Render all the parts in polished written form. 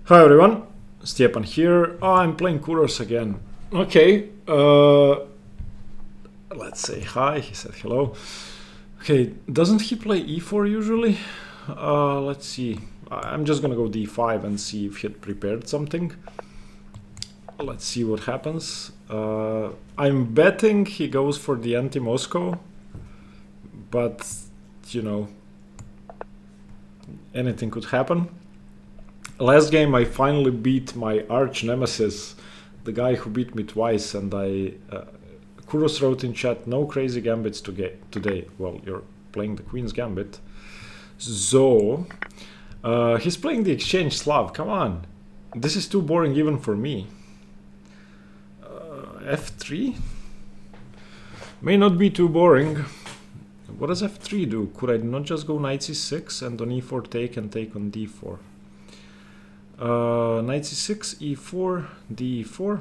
Hi everyone, Stepan here. Oh, I'm playing Kuros again. Okay, let's say hi. He said hello. Okay, doesn't he play e4 usually? Let's see. I'm just gonna go d5 and see if he had prepared something. Let's see what happens. I'm betting he goes for the anti-Moscow, but you know, anything could happen. Last game I finally beat my arch nemesis, the guy who beat me twice, and Kuros wrote in chat, no crazy gambits today. Well, you're playing the Queen's Gambit. So, he's playing the Exchange Slav, come on. This is too boring even for me. F3? May not be too boring. What does F3 do? Could I not just go knight c6 and on e4 take and take on d4? Knight c6, e4, d4,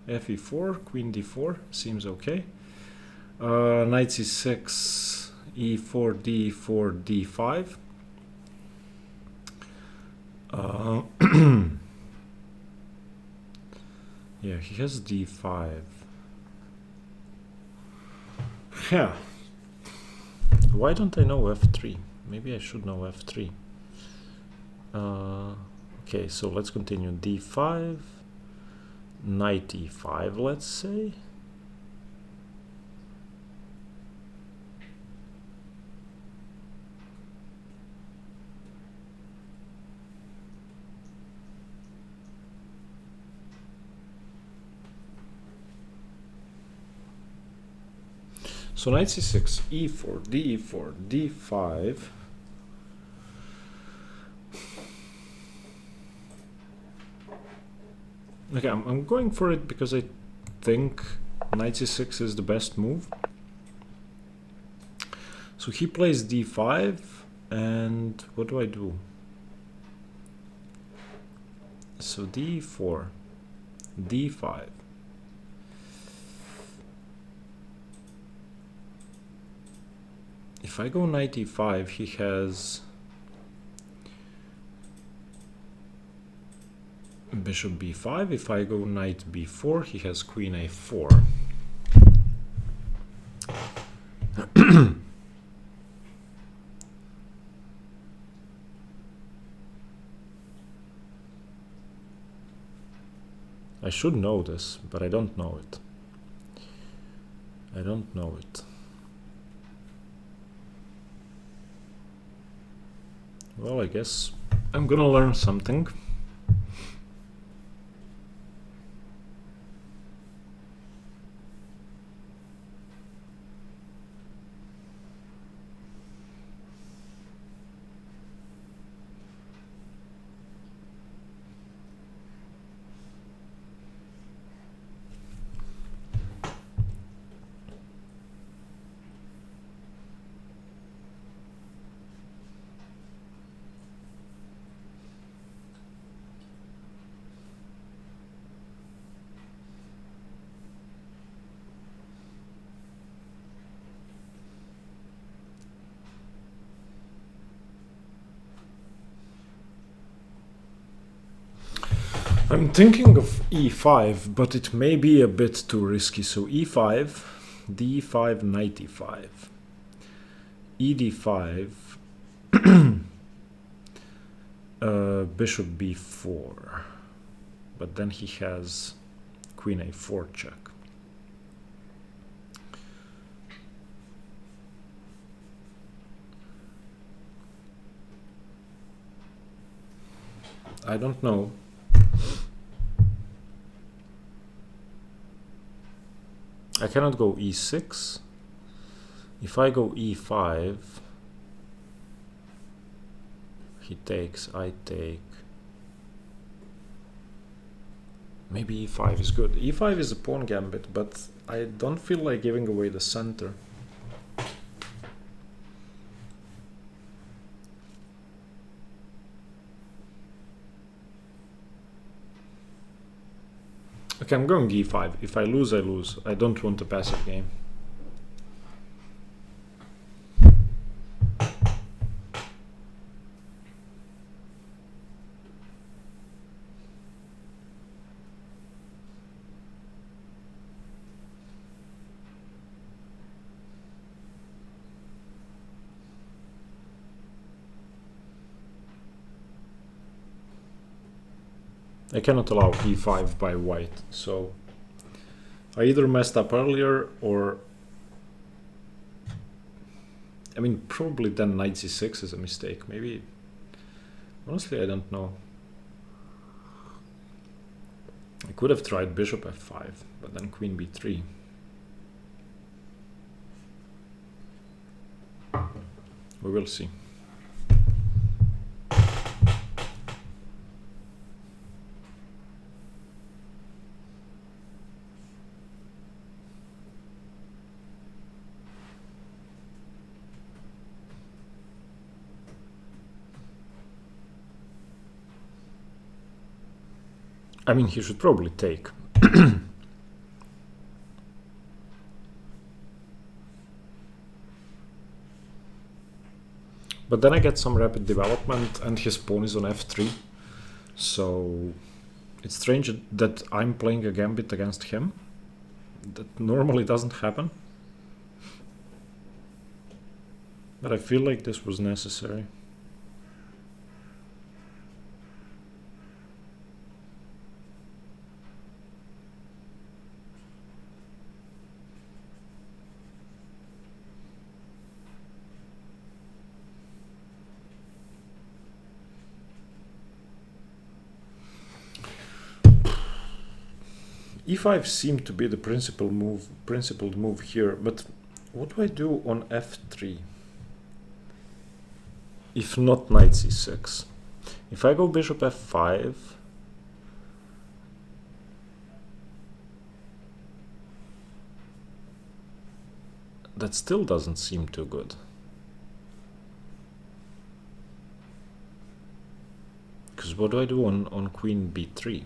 fe4, queen d4, seems okay. Knight c6, e4, d4, d5. Yeah, he has d5. Yeah. Why don't I know f3? Maybe I should know f3. Okay, so let's continue. d5, knight e5, let's say. So knight c6, e4, d4, d5. Okay, I'm going for it because I think knight c6 is the best move. So he plays d5, and what do I do? So d4, d5. If I go knight e5, he has bishop b5. If I go knight b4, he has queen a4. I should know this, but I don't know it. I don't know it. Well, I guess I'm gonna learn something. I'm thinking of e5, but it may be a bit too risky. So e5, d5, knight e5, ed5, bishop b4, but then he has queen a4 check. I don't know. I cannot go e6. If I go e5, he takes, I take. Maybe e5 is good. e5 is a pawn gambit, but I don't feel like giving away the center. Okay, I'm going e5. If I lose, I lose. I don't want a passive game. I cannot allow e5 by white, so I either messed up earlier or... I mean, probably then knight c6 is a mistake. Maybe... Honestly, I don't know. I could have tried bishop f5, but then queen b3. We will see. I mean, he should probably take. But then I get some rapid development and his pawn is on f3. So it's strange that I'm playing a gambit against him. That normally doesn't happen. But I feel like this was necessary. e5 seemed to be the principled move here, but what do I do on f3? If not knight c6. If I go bishop f5, that still doesn't seem too good. Because what do I do on queen b3?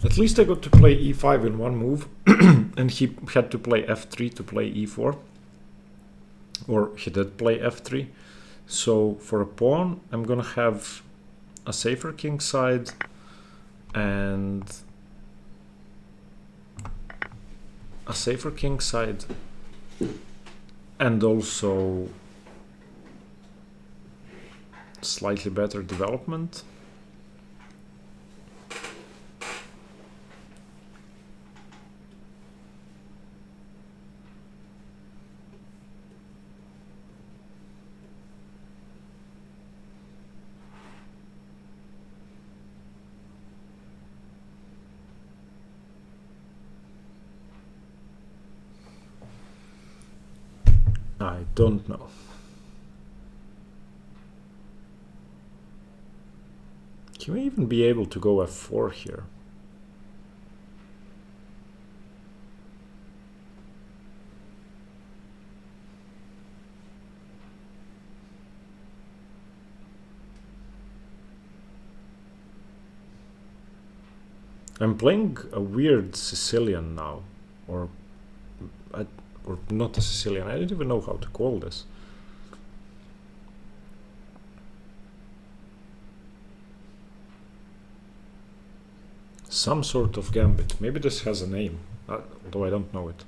At least I got to play e5 in one move, and he had to play f3 to play e4. Or he did play f3. So for a pawn, I'm gonna have a safer king side and a safer king side, and also slightly better development. I don't know. Can we even be able to go f4 here? I'm playing a weird Sicilian now, or not a Sicilian. I don't even know how to call this. Some sort of gambit. Maybe this has a name, although I don't know it.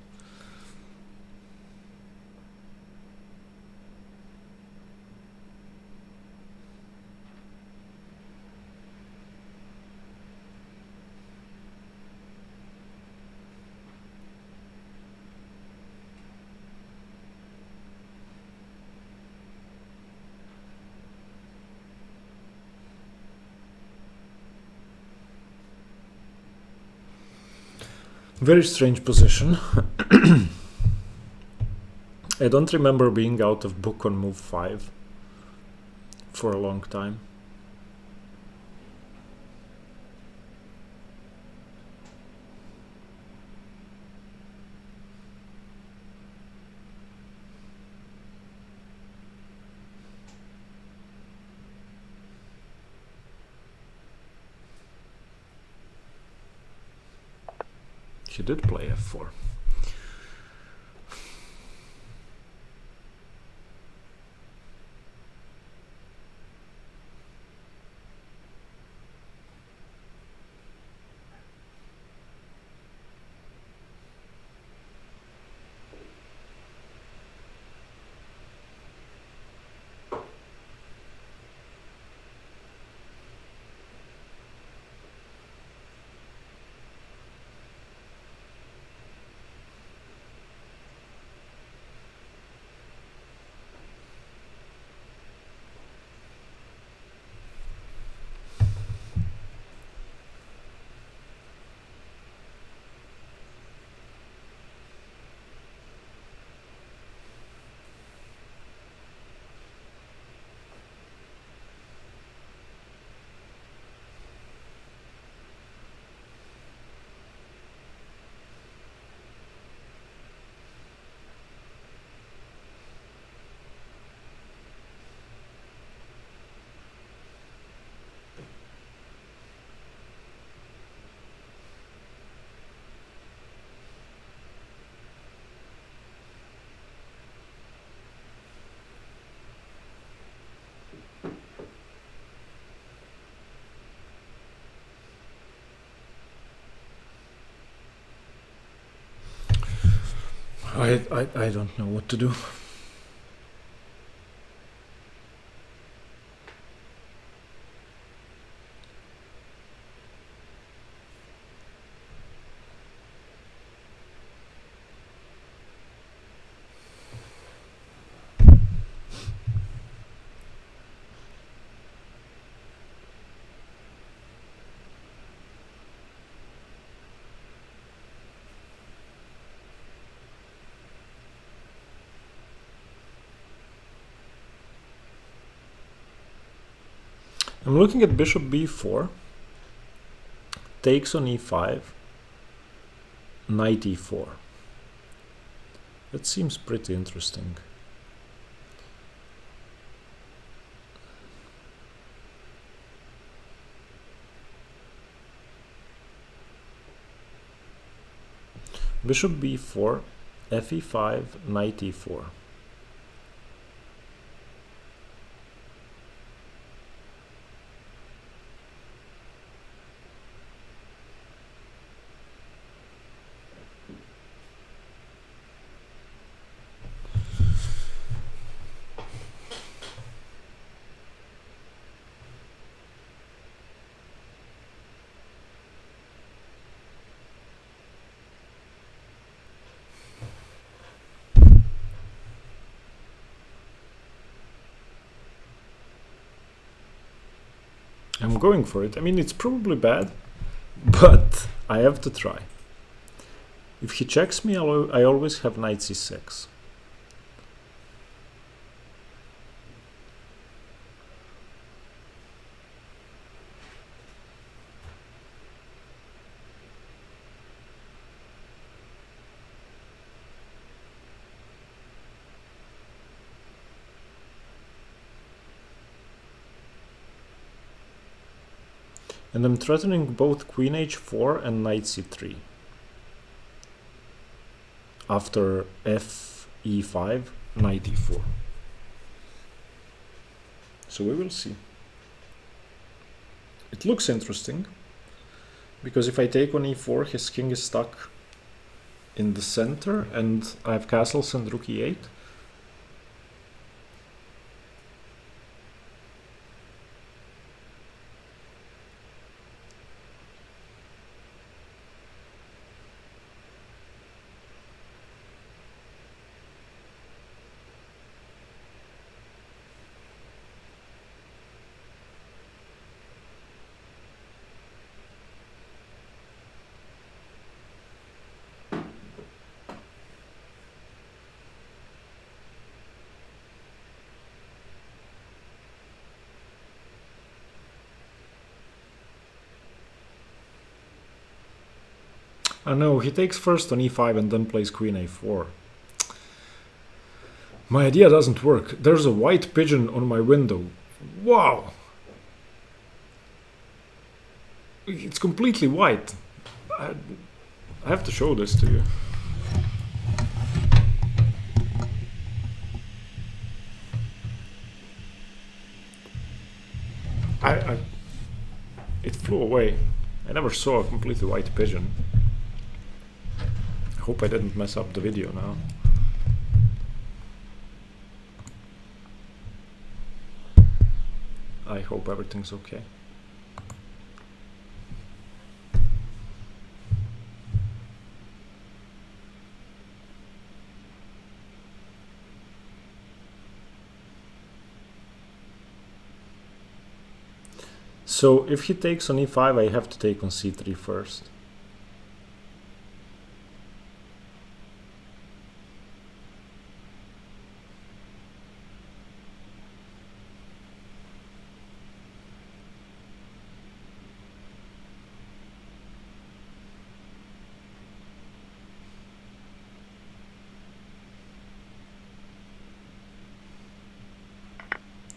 Very strange position. I don't remember being out of book on move 5 for a long time. He did play f4. I don't know what to do. I'm looking at bishop b4, takes on e5, knight e4. That seems pretty interesting. Bishop b4, fe5, knight e4. I'm going for it. I mean, it's probably bad, but I have to try. If he checks me, I always have knight c6. And I'm threatening both queen h4 and knight c3 after f e5, knight e4. So we will see. It looks interesting because if I take on e4, his king is stuck in the center and I have castles and rook e8. Oh no, he takes first on e5 and then plays queen a4. My idea doesn't work. There's a white pigeon on my window. Wow! It's completely white. I have to show this to you. It flew away. I never saw a completely white pigeon. I hope I didn't mess up the video now. I hope everything's okay. So if he takes on e5, I have to take on c3 first.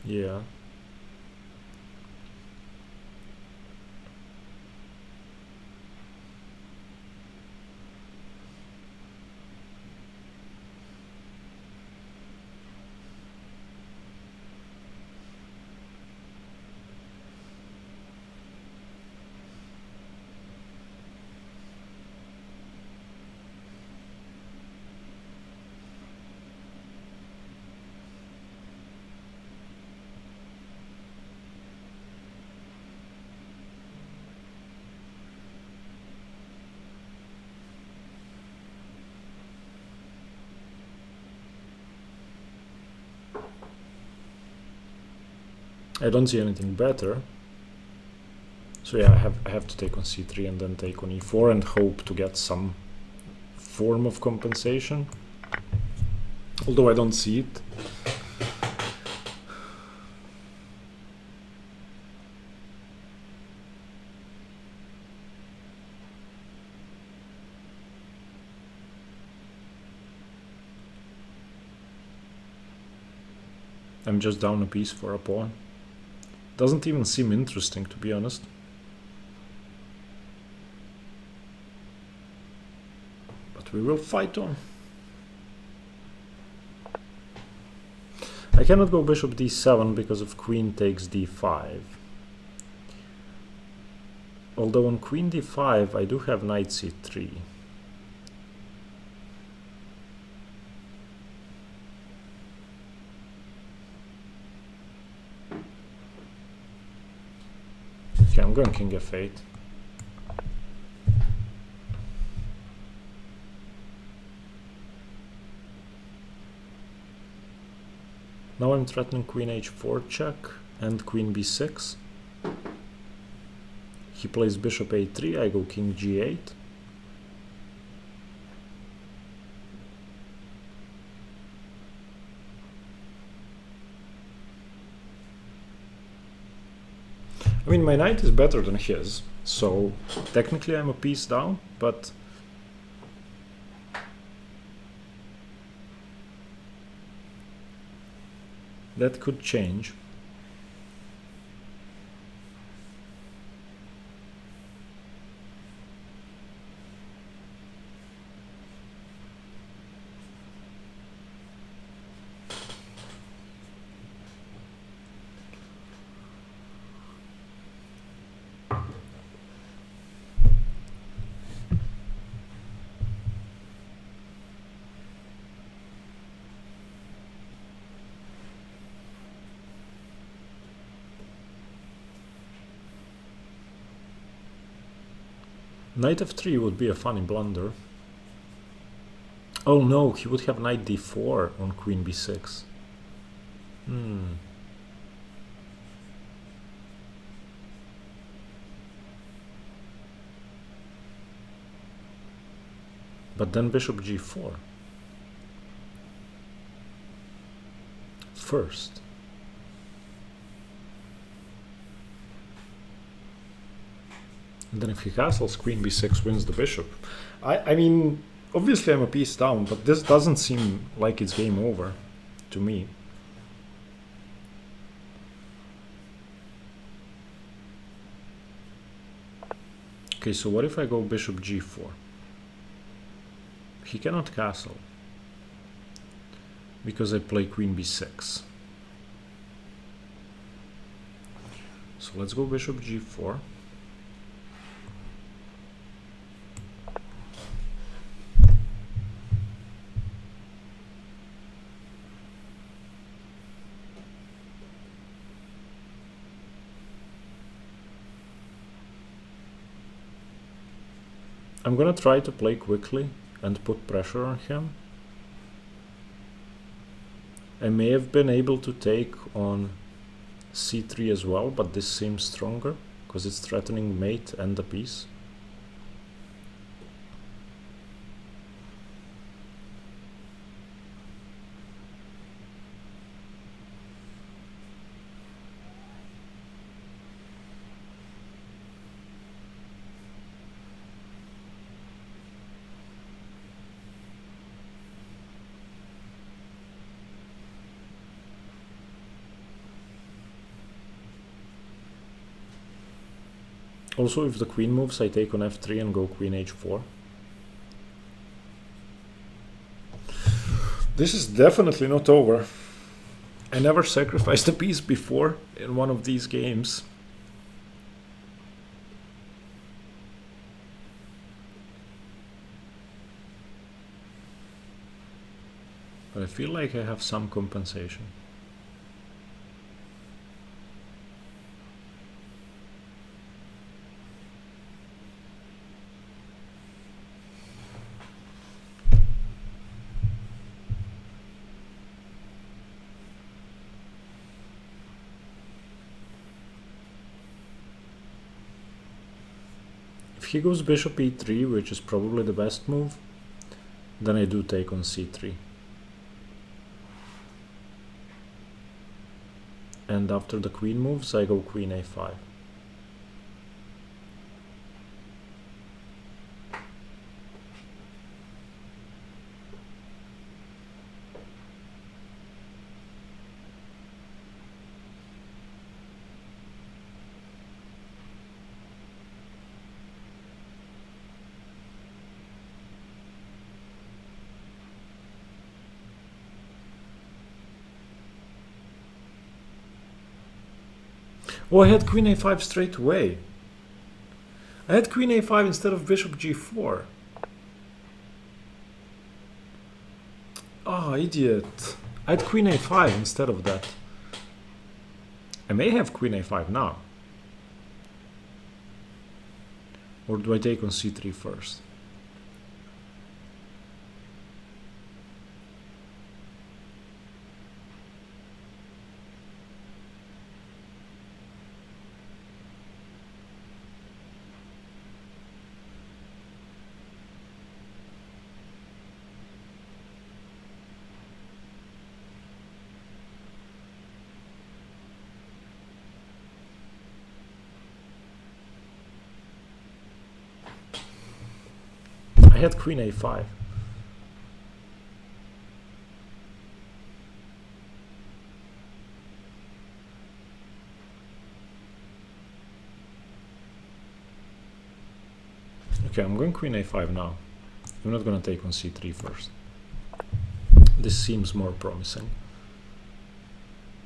Yeah. I don't see anything better. So yeah, I have to take on c3 and then take on e4 and hope to get some form of compensation. Although I don't see it. I'm just down a piece for a pawn. Doesn't even seem interesting, to be honest. But we will fight on. I cannot go bishop d7 because of queen takes d5. Although on queen d5 I do have knight c3. Okay, I'm going king f8. Now I'm threatening queen h4 check and queen b6. He plays bishop a3, I go king g8. I mean, my knight is better than his, so technically I'm a piece down, but that could change. Knight f3 would be a funny blunder. Oh no, he would have knight d4 on queen b6. But then bishop g4. First. And then if he castles, queen b6 wins the bishop. I mean, obviously I'm a piece down, but this doesn't seem like it's game over to me. Okay, so what if I go bishop g4? He cannot castle because I play queen b6. So let's go bishop g4. I'm gonna try to play quickly and put pressure on him. I may have been able to take on c3 as well, but this seems stronger because it's threatening mate and a piece. Also, if the queen moves, I take on f3 and go queen h4. This is definitely not over. I never sacrificed a piece before in one of these games. But I feel like I have some compensation. If he goes bishop e3, which is probably the best move, then I do take on c3. And after the queen moves, I go queen a5. Oh, I had queen a5 straight away. I had queen a5 instead of bishop g4. Oh, idiot. I had queen a5 instead of that. I may have queen a5 now. Or do I take on c3 first? I had queen a5. Okay, I'm going queen a5 now. I'm not going to take on c3 first. This seems more promising.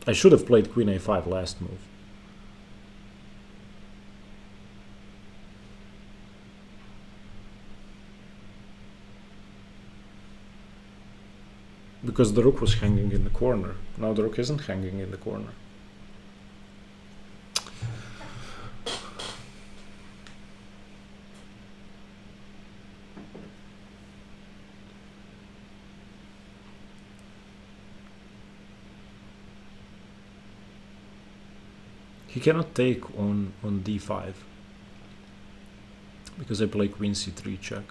I should have played queen a5 last move. Because the rook was hanging in the corner. Now the rook isn't hanging in the corner. He cannot take on d5 because I play queen c3 check.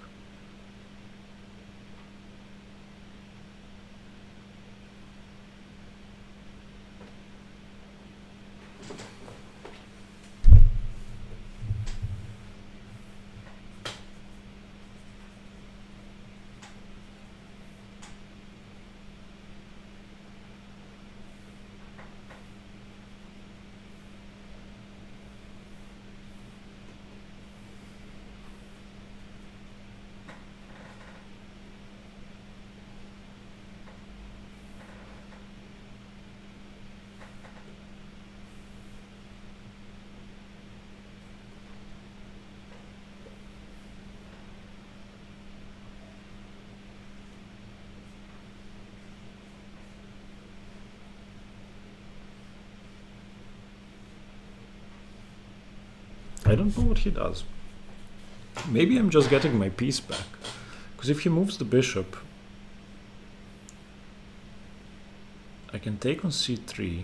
I don't know what he does. Maybe I'm just getting my piece back. Because if he moves the bishop, I can take on c3.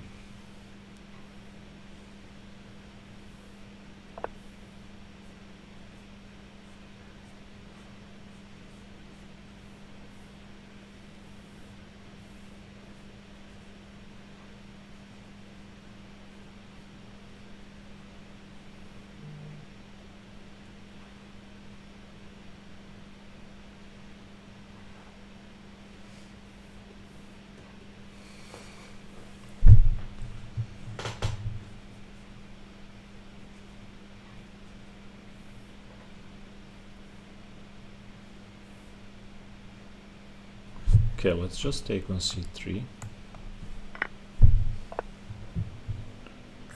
Okay, let's just take on c3.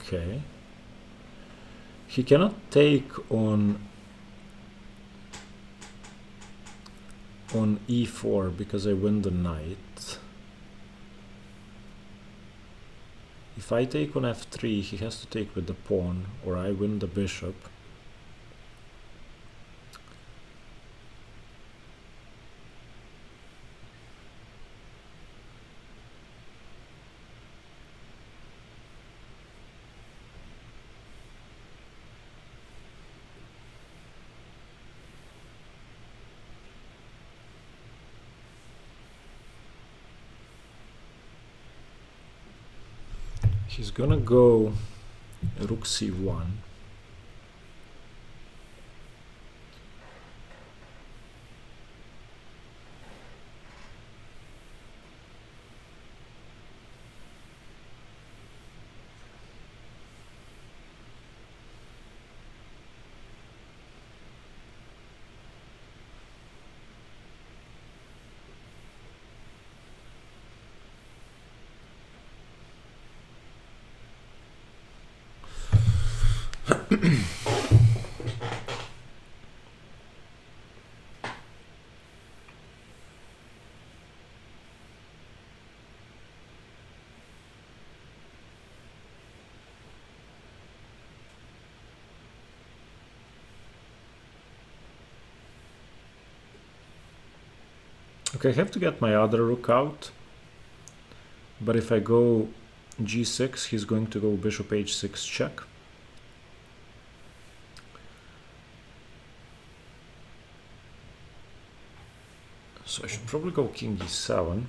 Okay. He cannot take on e4 because I win the knight. If I take on f3, he has to take with the pawn, or I win the bishop. He's gonna go rook c1. Okay, I have to get my other rook out, but if I go g6, he's going to go bishop h6 check. So I should probably go king e7.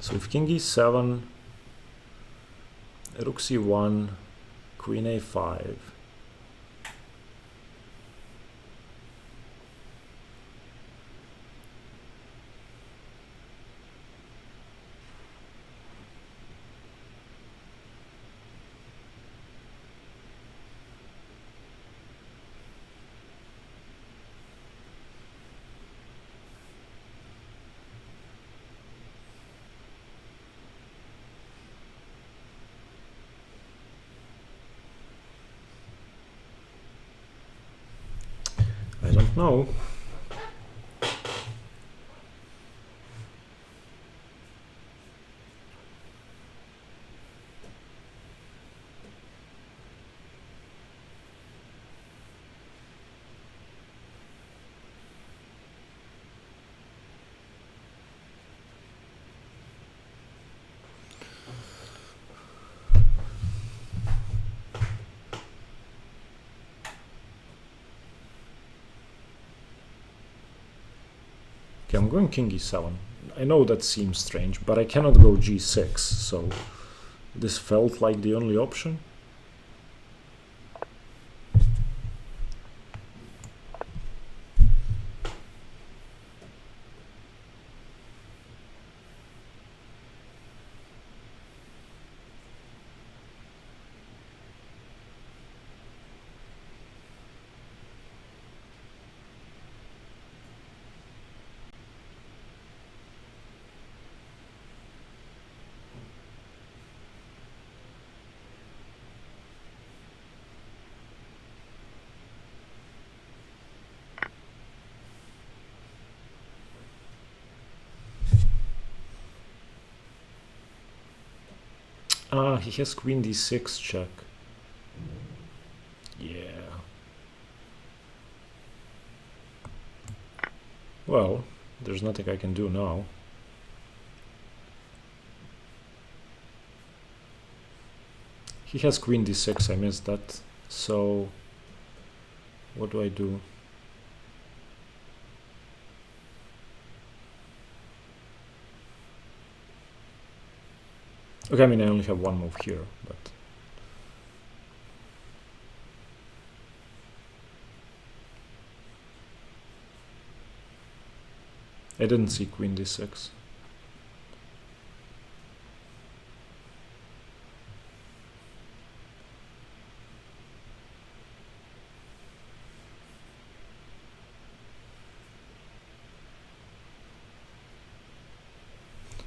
So if king e7, rook c1, queen a5, I don't know. Okay, I'm going king e7. I know that seems strange, but I cannot go g6, so this felt like the only option. Ah, he has queen d6 check. Yeah. Well, there's nothing I can do now. He has queen d6, I missed that. So, what do I do? Okay, I mean, I only have one move here, but... I didn't see queen d6.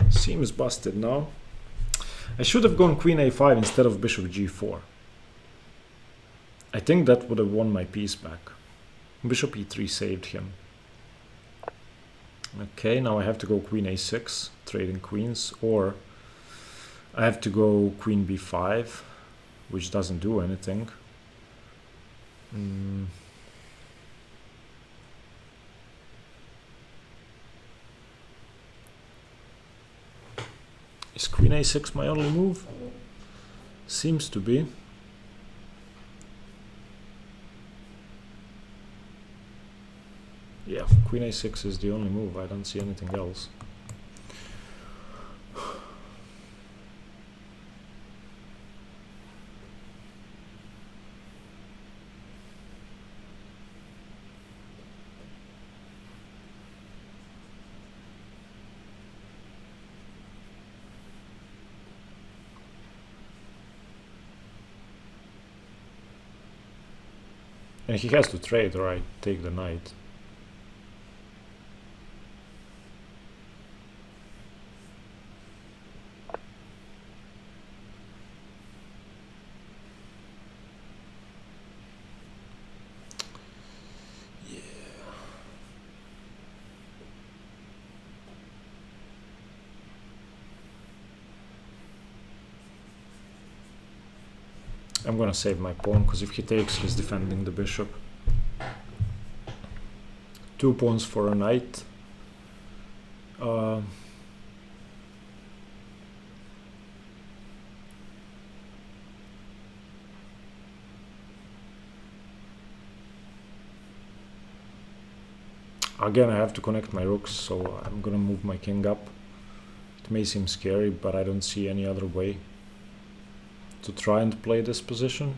Seems busted now. I should have gone queen a5 instead of bishop g4. I think that would have won my piece back. Bishop e3 saved him. Okay, now I have to go queen a6, trading queens, or I have to go queen b5, which doesn't do anything. Is queen a6 my only move? Seems to be. Yeah, queen a6 is the only move. I don't see anything else. And he has to trade or I take the knight. I'm gonna save my pawn, because if he takes, he's defending the bishop. 2 pawns for a knight. Again, I have to connect my rooks, so I'm gonna move my king up. It may seem scary, but I don't see any other way to try and play this position.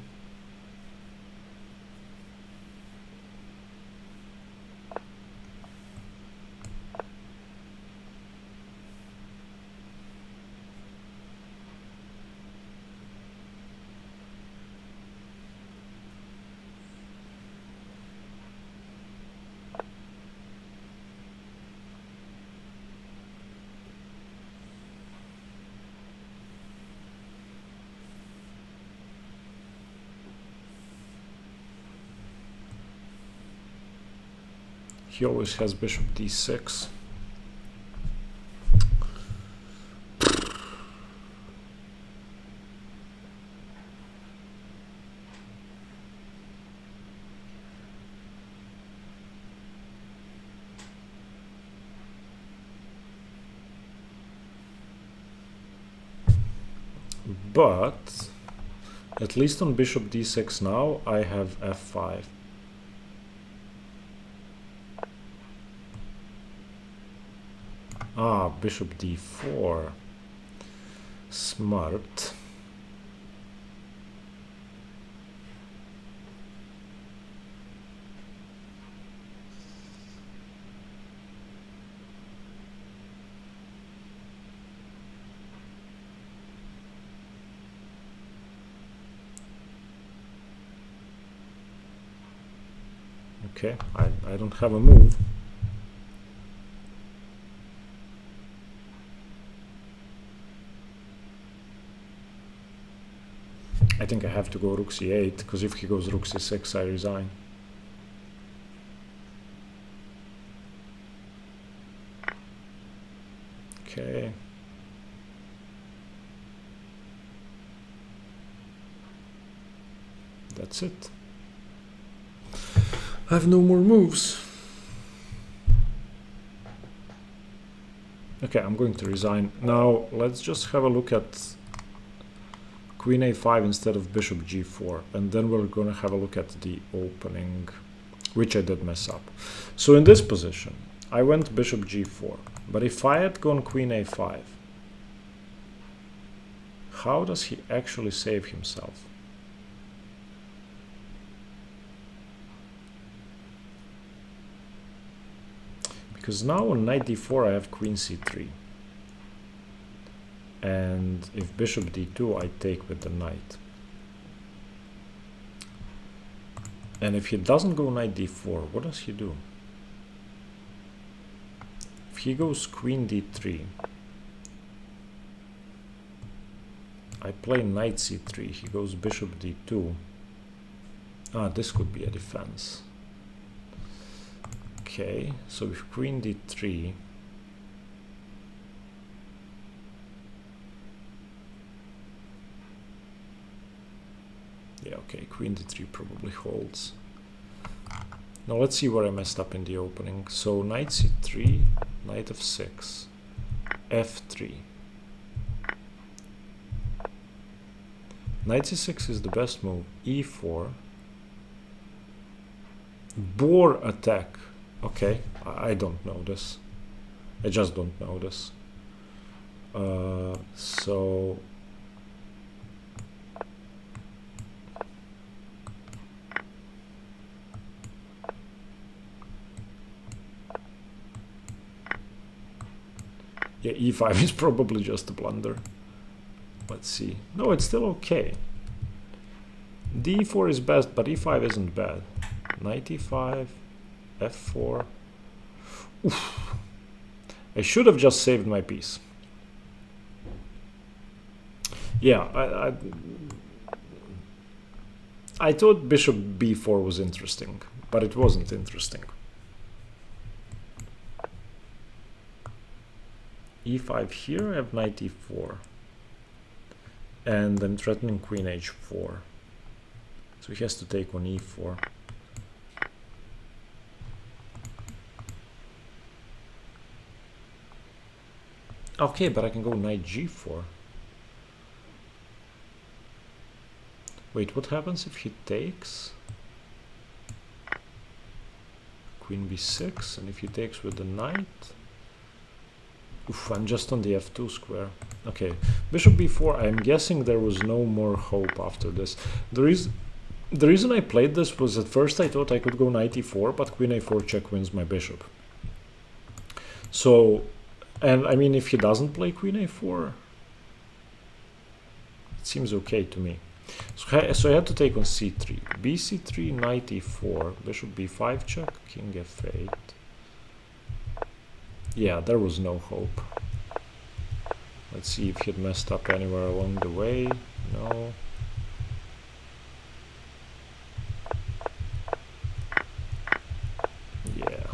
He always has bishop d6. But at least on bishop d6 now I have f5. Ah, bishop d4. Smart. Okay, I don't have a move. I think I have to go rook c8, because if he goes rook c6, I resign. Okay. That's it. I have no more moves. Okay, I'm going to resign. Now, let's just have a look at Queen a5 instead of bishop g4, and then we're going to have a look at the opening, which I did mess up. So in this position, I went bishop g4, but if I had gone queen a5, how does he actually save himself? Because now on knight d4 I have queen c3. And if bishop d2, I take with the knight. And if he doesn't go knight d4, what does he do? If he goes queen d3, I play knight c3, he goes bishop d2. Ah, this could be a defense. Okay, so if queen d3, yeah, okay, queen d3 probably holds. Now let's see where I messed up in the opening. So knight c3, knight f6, f3. Knight c6 is the best move. e4. Boor attack. Okay, I don't know this. I just don't know this. So yeah, e5 is probably just a blunder. Let's see. No, it's still okay. d4 is best, but e5 isn't bad. knight e5, f4. Oof. I should have just saved my piece. Yeah, I thought bishop b4 was interesting, but it wasn't interesting. e5 here, I have knight e4. And I'm threatening queen h4. So he has to take on e4. Okay, but I can go knight g4. Wait, what happens if he takes? Queen b6, and if he takes with the knight? Oof, I'm just on the f2 square. Okay, bishop b4, I'm guessing there was no more hope after this. The reason I played this was at first I thought I could go knight e4, but queen a4 check wins my bishop. So, and I mean, if he doesn't play queen a4, it seems okay to me. So I had to take on c3, bc3, knight e4, bishop b5 check, king f8. Yeah, there was no hope. Let's see if he'd messed up anywhere along the way. No. Yeah.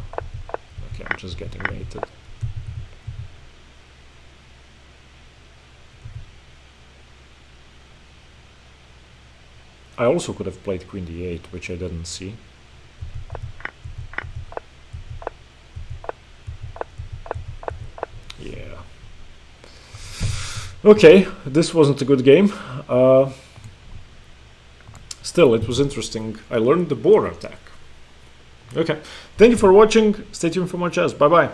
Okay, I'm just getting mated. I also could have played queen d8, which I didn't see. Yeah. Okay, this wasn't a good game. Still, it was interesting. I learned the Boor attack. Okay, thank you for watching. Stay tuned for more chess. Bye-bye.